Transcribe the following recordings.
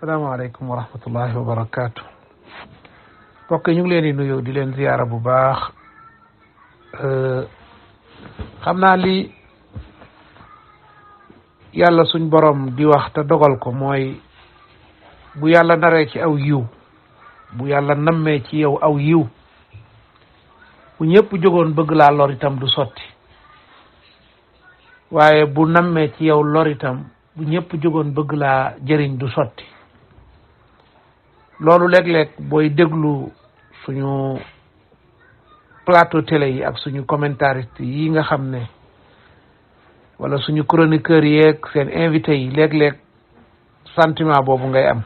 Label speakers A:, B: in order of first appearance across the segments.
A: salaamaaleykum wa rahmatullahi wa barakaatu. mbokk yi ñu ngi leen di nuyu di leen ziyaara bu baax. xam naa li yàlla suñ borom di wax te dogal ko mooy bu yàlla naree ci aw yiw, bu yàlla nammee ci yow aw yiw, bu ñëpp jógoon bëgg laa lor itam du sotti. waaye bu nammee ci yow lor itam bu ñëpp jógoon bëgg laa jëriñ du sotti. loolu léeg-léeg booy déglu suñu plateau télé yi ak suñu commentariste yi nga xam ne wala suñu chroniqueurs yeeg seen invité yi léeg-léeg sentiment boobu ngay am.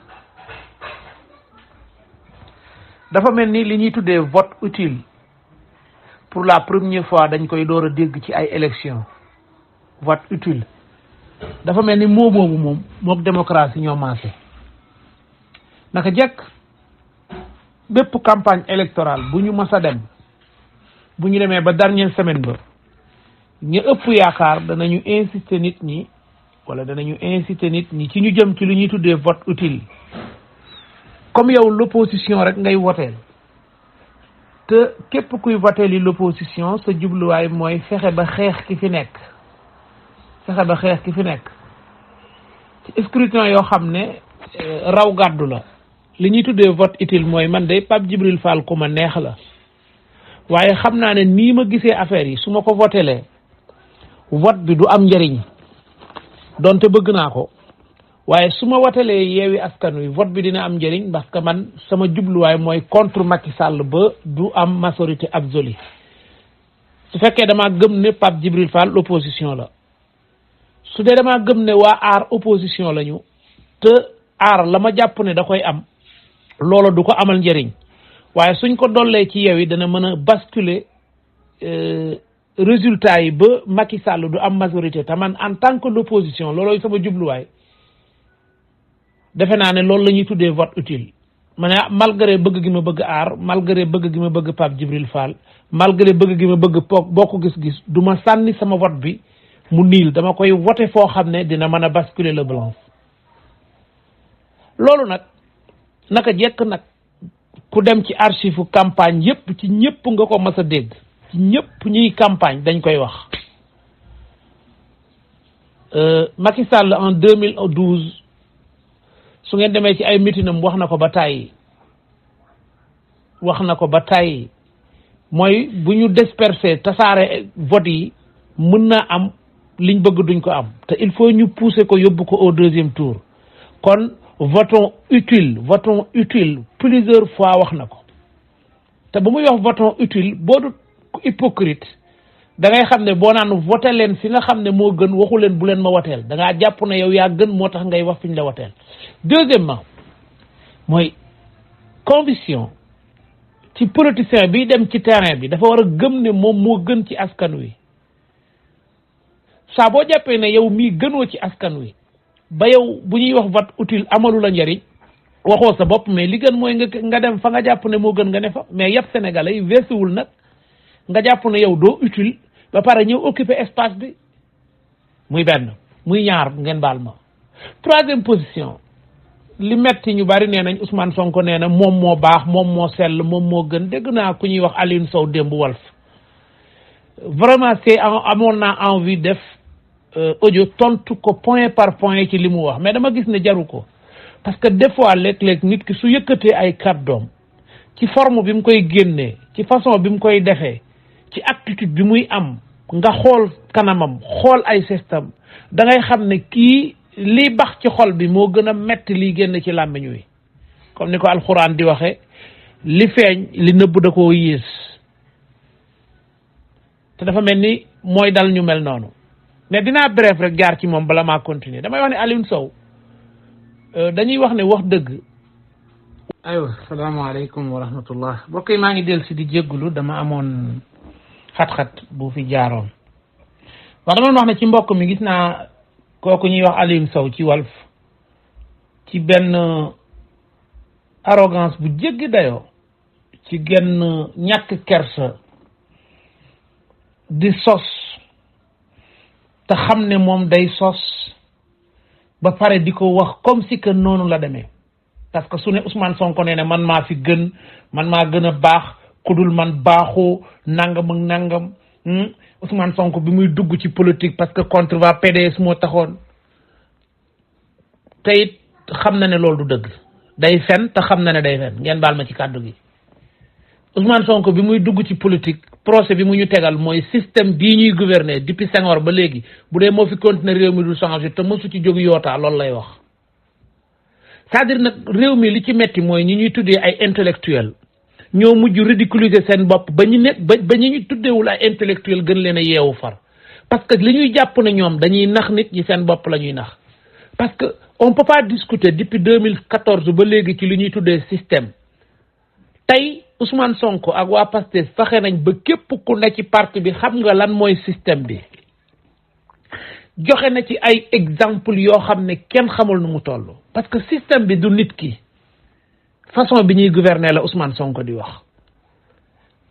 A: dafa mel ni li ñuy tuddee vote utile pour la première fois dañ koy door a dégg ci ay élections. vote utile dafa mel ni moo boobu moom mook démocratie ñoo maase. naka jekk bépp campagne électorale bu ñu mës a dem bu ñu demee ba dernière semaine ba ñu ëpp yaakaar danañu inciter nit ñi ci ñu jëm ci lu ñuy tuddee vote utile. comme yow l'opposition rek ngay woteel te képp kuy woteel yi l'opposition sa jubluwaay mooy fexe ba xeex ki fi nekk ci scrutin yoo xam ne raw gàddu la. li ñuy tuddee vote utile mooy man de Pape Djibril Fall ku ma neex la waaye xam naa ne nii ma gisee affaire yi su ma ko votelee vote bi du am njëriñ donte bëgg naa ko waaye su ma votelee Yewwi Askan Wi vote bi dina am njëriñ parce que man sama jubluwaay mooy contre Macky Sall ba du am majorité absolue. su fekkee damaa gëm ne Pape Djibril Fall opposition la su dee damaa gëm ne waa aar opposition lañu te aar la ma jàpp ne da koy am loolu du ko amal njëriñ waaye suñ ko dollee ci Yewwi dana mën a basculer résultat yi ba Macky Sall du am majorité te man en tant que l'opposition loolooy sama jubluwaay defe naa ne loolu la ñuy tuddee vote utile. ma ne malgré bëgg gi ma bëgg aar, malgré bëgg gi ma bëgg Pape Djibril Fall, malgré bëgg gi ma bëgg bokk gis-gis du ma sànni sama vote bi mu niil, dama koy voté foo xam ne dina mën a basculer le blanc. loolu nag naka jekk nag ku dem ci archive campagne yépp ci ñëpp nga ko mas a dégg, ci ñëpp ñuy campagne dañ koy wax. Macky Sall en 2012 su ngeen demee ci ay mitinam wax na ko ba tàyyi mooy bu ñu disperser tasaare vote yi mën naa am liñ bëgg duñ ko am te il faut ñu pousser ko yóbbu ko au deuxième tour. kon votons utile plusieurs fois wax na ko te ba muy wax votons utile boo du hypocrite da ngay xam ne boo naan voté leen fi nga xam ne moo gën waxu leen bu leen ma woteel da ngaa jàpp ne yow yaa gën moo tax ngay wax fi ñu la woteel. deuxièmement mooy conviction ci politicien bi dem ci terrain bi dafa war a gëm ne moom moo gën ci askan wi. saa boo jàppee ne yow mii gënoo ci askan wi ba yow bu ñuy wax vote utile amalu la njariñ waxoo sa bopp mais li gën mooy nga dem fa nga jàpp ne moo gën nga ne fa mais yëpp sénégalais yi weesuwul nag nga jàpp ne yow doo utile ba pare ñëw occuper espace bi muy benn muy ñaar ngeen baal ma. troisième position li metti ñu bari nee nañ Ousmane Sonko nee na moom moo baax moom moo sell moom moo gën. dégg naa ku ñuy wax Alioune Sow démb Walf vraiment amoon naa envie def audio tontu ko point par point ci li mu wax mais dama gis ne jaru ko parce que des fois léeg-léeg nit ki su yëkkatee ay kàddoom ci forme bi mu koy génnee ci façon bi mu koy defee ci attitude bi muy am nga xool kanamam xool ay système da ngay xam ne kii liy bax ci xol bi moo gën a metti liy génn ci làmmiñ wi comme ni ko alxuraan di waxe li feeñ li nëbb da koo yées te dafa mel ni mooy dal ñu mel noonu. mais dinaa bref rek jaar ci moom bala maa continuer damay wax ne Alioune Sow dañuy wax ne wax dëgg. aywa salaamaaleykum wa rahmatullah mbokk yi maa ngi dellu si di jéggulu dama amoon xat-xat bu fi jaaroon wax dama wax ne ci mbokk mi gis naa kooku ñuy wax Alioune Sow ci Walf ci benn arrogance bu jéggi dayoo ci genn ñàkk kersa di sos te xam ne moom day sos ba pare di ko wax comme si que noonu la demee parce que su ne Ousmane Sonko nee ne man maa fi gën man maa gën a baax kudul man baaxoo nangam ak nangam Ousmane Sonko bi muy dugg ci politique parce que contre va PDS moo taxoon te it xam na ne loolu du dëgg day fen te xam na ne day fen ngeen baal ma ci kàddu gi Ousmane Sonko bi muy dugg ci politique procès bi mu ñu tegal mooy système bii ñuy gouverner depuis Senghor ba léegi bu dee moo fi continuer réew mi du changer te mësu ci jóg yootaa loolu lay wax c'est-à-dire nag réew mi li ci metti mooy ñi ñuy tuddee ay intellectuel ñoo mujj ridiculiser seen bopp ba ñu ne ba ñi ñu tuddeewul ay intellectuel gën leen a yeewu far parce que li ñuy jàpp ne ñoom dañuy nax nit ñi seen bopp la ñuy nax parce que on peut pas discuter depuis 2014 ba léegi ci li ñuy tuddee système tey Ousmane Sonko ak waa Pastef fexe nañ ba képp ku ne ci parti bi xam nga lan mooy système bi joxe na ci ay exemple yoo xam ne kenn xamul nu mu toll parce que système bi du nit ki façon bi ñuy gouverner la Ousmane Sonko di wax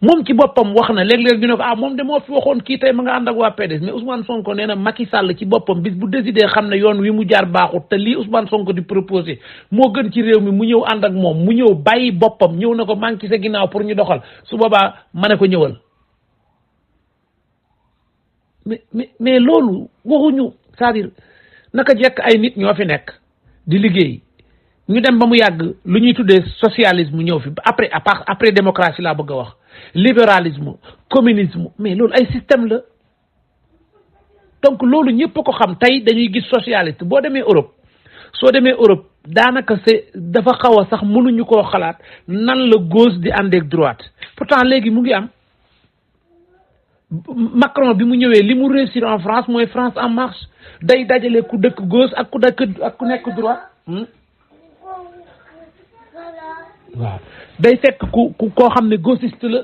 A: moom ci boppam wax na léeg-léeg ñu ne ko moom de moo fi waxoon kii tey ma nga ànd ak waa PDS mais Ousmane Sonko nee na Macky Sall ci boppam bis bu décidé xam ne yoon wi mu jaar baaxut te lii Ousmane Sonko di proposé moo gën ci réew mi mu ñëw ànd ak moom mu ñëw bàyyi boppam ñëw na ko maa ngi ci sa ginnaaw pour ñu doxal su boobaa ma ne ko ñëwal mais loolu waxuñu c'est-à-dire naka jekk ay nit ñoo fi nekk di liggéey ñu dem ba mu yàgg lu ñuy tuddee socialisme ñëw fi après démocratie laa bëgg a wax libéralisme communisme mais loolu ay système la donc loolu ñëpp ko xam tey dañuy gis socialiste boo demee Europe soo demee Europe daanaka dafa xaw a sax mënuñu koo xalaat nan la gauche di àndeek droite pourtant léegi mu ngi am Macron bi mu ñëwee li mu réussir en France mooy France en marche day dajale ku dëkk gauche ak ku nekk droite waaw day fekk koo xam ne gauchiste la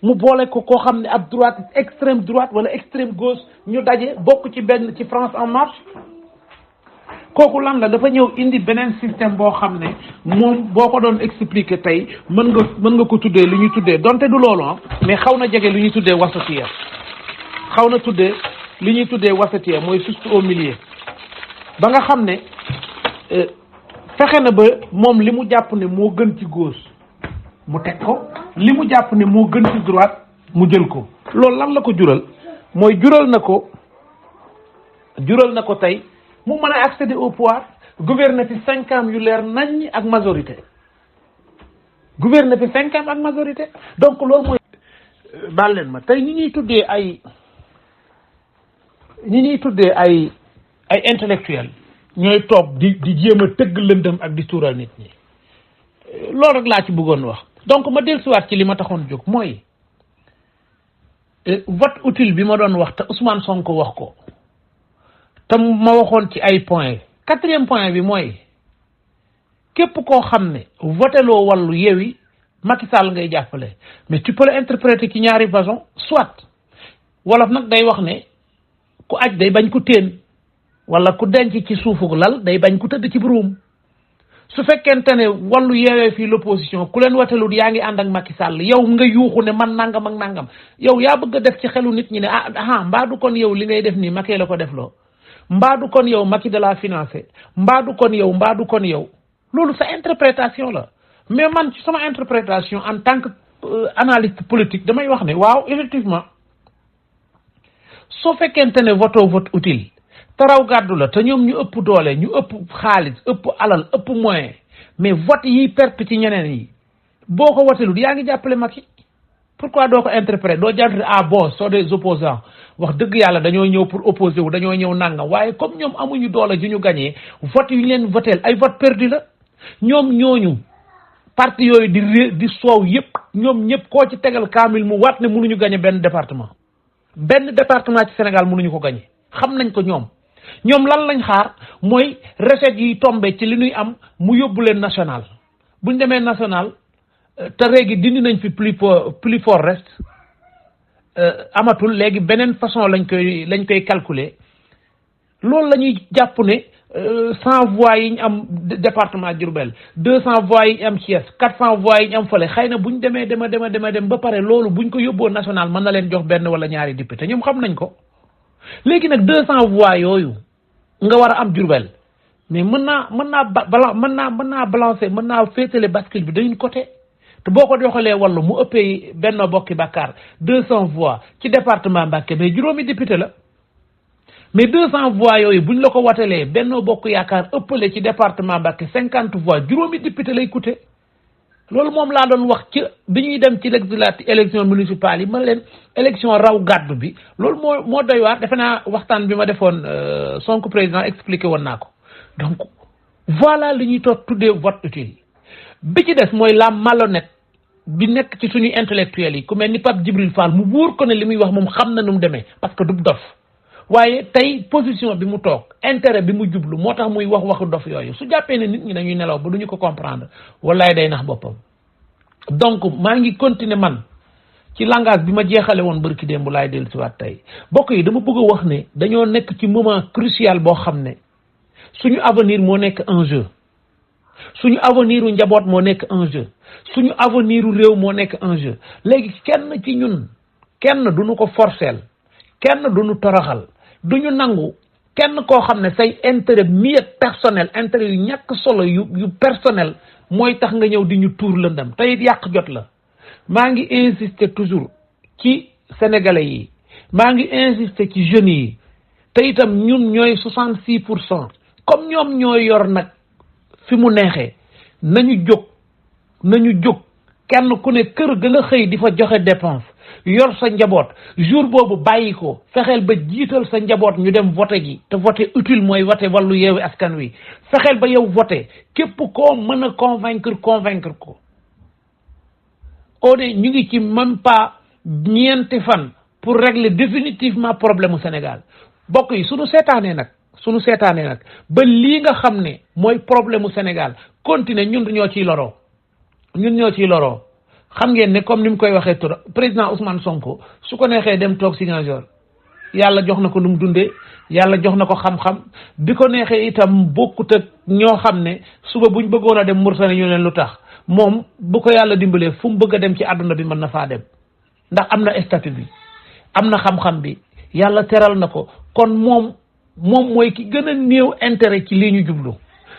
A: mu boole ko koo xam ne ab droite extrême droite wala extrême gauche ñu daje bokk ci benn ci France en marche kooku lan la dafa ñëw indi beneen système boo xam ne moom boo ko doon expliquer tey mën nga ko tuddee li ñuy tuddee donte du loolu mais xaw na jege li ñuy tuddee wasatiya xaw na tuddee li ñuy tuddee wasatiya mooy juste au milieu ba nga xam ne fexe na ba moom li mu jàpp ne moo gën ci gauche mu teg ko li mu jàpp ne moo gën ci droite mu jël ko loolu lan la ko jural mooy jural na ko tey mu mën a accéder au pouvoir gouverner fi 5 ans yu leer nañ ak majorité gouverner fi 5 ans ak majorité donc loolu mooy baal leen ma tey ñi ñuy tuddee ay intellectuel ñooy toog di jéem a tëgg lëndëm ak di tuural nit ñi loolu rek laa ci bëggoon wax donc ma dellusiwaat ci li ma taxoon jóg mooy vote utile bi ma doon wax te Ousmane Sonko wax ko te ma waxoon ci ay point 4e point bi mooy képp koo xam ne voteloo wàllu Yewwi Macky Sall ngay jàppale mais tu peux l'interpréter ci ñaari façon soit wolof nag day wax ne ku aj day bañ ku teen wala ku denc ci suufu lal day bañ ku tëdd ci buruum su fekkente ne wàllu yeewee fii l'opposition ku leen watelut yaa ngi ànd ak Macky Sall yow nga yuuxu ne man nangam ak nangam yow yaa bëgg a def ci xelu nit ñi ne mbaa du kon yow li ngay def nii Macky la ko def loo mbaa du kon yow Macky de la financé mbaa du kon yow loolu sa interprétation la mais man ci sama interprétation en tant que analyste politique damay wax ne waaw effectivement soo fekkente ne vote utile te raw gàddu la te ñoom ñu ëpp doole ñu ëpp xaalis ëpp alal ëpp moyen mais vote yi perte ci ñeneen yi boo ko wotelut yaa ngi jàppale Macky pourquoi doo ko interpréter doo jàppale bon soo des opposants wax dëgg yàlla dañoo ñëw pour opposer wu dañoo ñëw nangam waaye comme ñoom amuñu doole ju ñu gañee vote yu ñu leen voteel ay vote perdu la ñoom ñooñu parti yooyu di soow yëpp ñoom ñëpp koo ci tegal kaamil mu waat ne mënuñu gañe benn département ci Sénégal mënuñu ko gañe xam nañ ko ñoom lan lañ xaar mooy recette yi tombé ci li ñuy am mu yóbbu leen national buñ demee national te léegi dindi nañ fi plus fort reste amatul léegi beneen façon lañ koy calculer loolu la ñuy jàpp ne 100 voix yi ñu am département Diourbel 200 voix yi ñu am Thiès 400 voix yi ñu am fële xëy na buñ demee dem ba pare loolu buñ ko yóbboo national mën na leen jox benn wala ñaari député ñoom xam nañ ko léegi nag 200 voix yooyu nga war a am Diourbel mais mën naa balancer mën naa féetale bascule bi d'un côté te boo ko doxalee wàllu mu ëppee Benno Bokk Yaakaar 200 voix ci département Mbacké mais juróomi député la mais 200 voix yooyu buñ la ko watalee Benno Bokk Yaakaar ëppale ci département Mbacké 50 voix juróomi député lay coûter loolu moom laa doon wax ci bi ñuy dem ci élection municipale yi man leen élection raw gàddu bi loolu moo doy waar defe naa waxtaan bi ma defoon Sonko président expliqué woon naa ko donc voilà li ñuy tuddee vote utile bi ci des mooy la malhonnête bi nekk ci suñuy intellectuels yi ku mel ni Pape Djibril Fall mu wóor ko ne li muy wax moom xam na nu mu demee parce que du dof waaye tey position bi mu toog intérêt bi mu jublu moo tax muy waxu dof yooyu su jàppee ne nit ñi dañuy nelaw ba duñu ko comprendre wallaay day nax boppam. donc maa ngi continuer man ci langage bi ma jeexale woon barki démb laay dellusiwaat tey bokk yi dama bëgg a wax ne dañoo nekk ci moment crucial boo xam ne suñu avenir moo nekk en jeu suñu avenir u njaboot moo nekk en jeu suñu avenir u réew moo nekk en jeu léegi kenn ci ñun kenn duñu ko forceel kenn duñu toroxal duñu nangu kenn koo xam ne say intérêt mieux personnel intérêt yu ñàkk solo yu personnel mooy tax nga ñëw di ñu tuur lëndam te it yàq jot la maa ngi insister toujours ci sénégalais yi maa ngi insister ci jeunes yi te itam ñun ñooy 66% comme ñoom ñooy yor nag fi mu neexee nañu jóg kenn ku ne kër ga nga xëy di fa joxe dépense yor sa njaboot jour boobu bàyyi ko fexeel ba jiital sa njaboot ñu dem voté ji te voté utile mooy voté wàllu Yewwi Askan Wi fexeel ba yow voté képp koo mën a convaincre ko on est ñu ngi ci même pas ñeenti fan pour régler définitivement problème mu Sénégal bokk yi suñu seetaanee nag ba lii nga xam ne mooy problème mu Sénégal continuer ñun ñoo ciy loroo xam ngeen ne comme ni mu koy waxee tur président Ousmane Sonko su ko neexee dem toog Ziguinchor yàlla jox na ko lu mu dundee yàlla jox na ko xam-xam bi ko neexee itam bokkut ak ñoo xam ne suba buñ bëggoon a dem Mauritanie ñu leen lu tax moom bu ko yàlla dimbalee fu mu bëgg a dem ci àdduna bi mën na faa dem ndax am na statut bi am na xam-xam bi yàlla teral na ko kon moom mooy ki gën a néew intérêt ci lii ñu jublu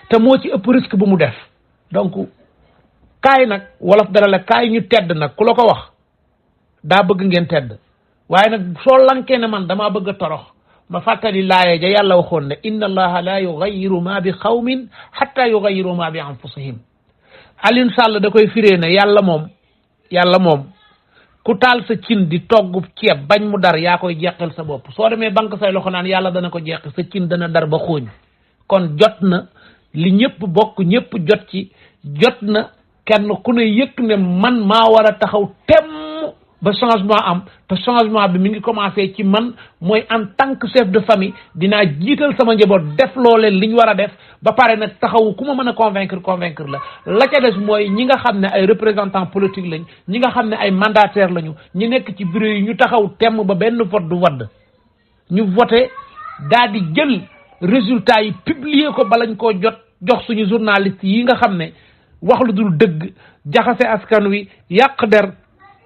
A: te moo ci ëpp risque bu mu def donc kaay nag wolof dara la kaay ñu tedd nag ku la ko wax daa bëgg ngeen tedd waaye nag soo lankee ne man damaa bëgg a torox ma fàttali laaye ja yàlla waxoon ne inna allaha la yughayyiru ma bi qawmin hatta yughayyiru ma bi anfusihim Alioune Sall da koy firee ne yàlla moom ku taal sa cin di togg ceeb bañ mu dar yaa koy jeqal sa bopp soo demee banque say loxo naan yàlla dana ko jeq sa cin dana dar ba xooñ kon jot na li ñëpp bokk ñëpp jot ci jot na kenn ku ne yëg ne man maa war a taxaw temm ba changement am te changement bi mi ngi commencé ci man mooy en tant que chef de famille dinaa jiital sama njaboot def loo leen li ñu war a def ba pare nag taxaw ku ma mën a convaincre la ca des mooy ñi nga xam ne ay représentants politiques lañ ñi nga xam ne ay mandataires lañu ñi nekk ci bureau yi ñu taxaw temm ba benn vote du wadd ñu voté daal di jël résultat yi publier ko balañ koo jox suñu journalistes yi nga xam ne wax lu dul dëgg jaxase askan wi yàq der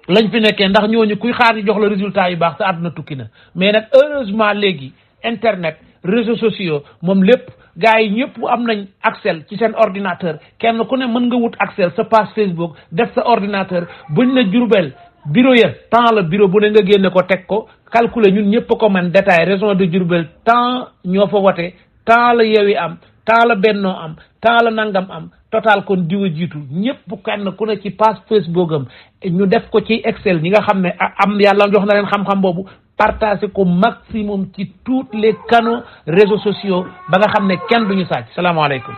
A: lañ fi nekkee ndax ñooñu kuy xaar ñu jox la résultat yu baax sa àdduna tukki na mais nag heureusement léegi internet réseaux sociaux moom lépp gars yi ñëpp am nañ accès ci seen ordinateur kenn ku ne mën nga wut accès sa page Facebook def sa ordinateur buñ na Jurbel bureau ya temps la bureau bu ne nga génne ko teg ko calculer ñun ñëpp ko mën détail région de Diourbel temps ñoo fa wote temps la Yewwi am temps la Benno am temps la nangam am total kon diwa jiitu ñëpp kenn ku ne ci page Facebook am ñu def ko ci Excel ñi nga xam ne am yàlla jox na leen xam-xam boobu partager ko maximum ci tous les canaux réseaux sociaux ba nga xam ne kenn duñu sàcc salaamaaleykum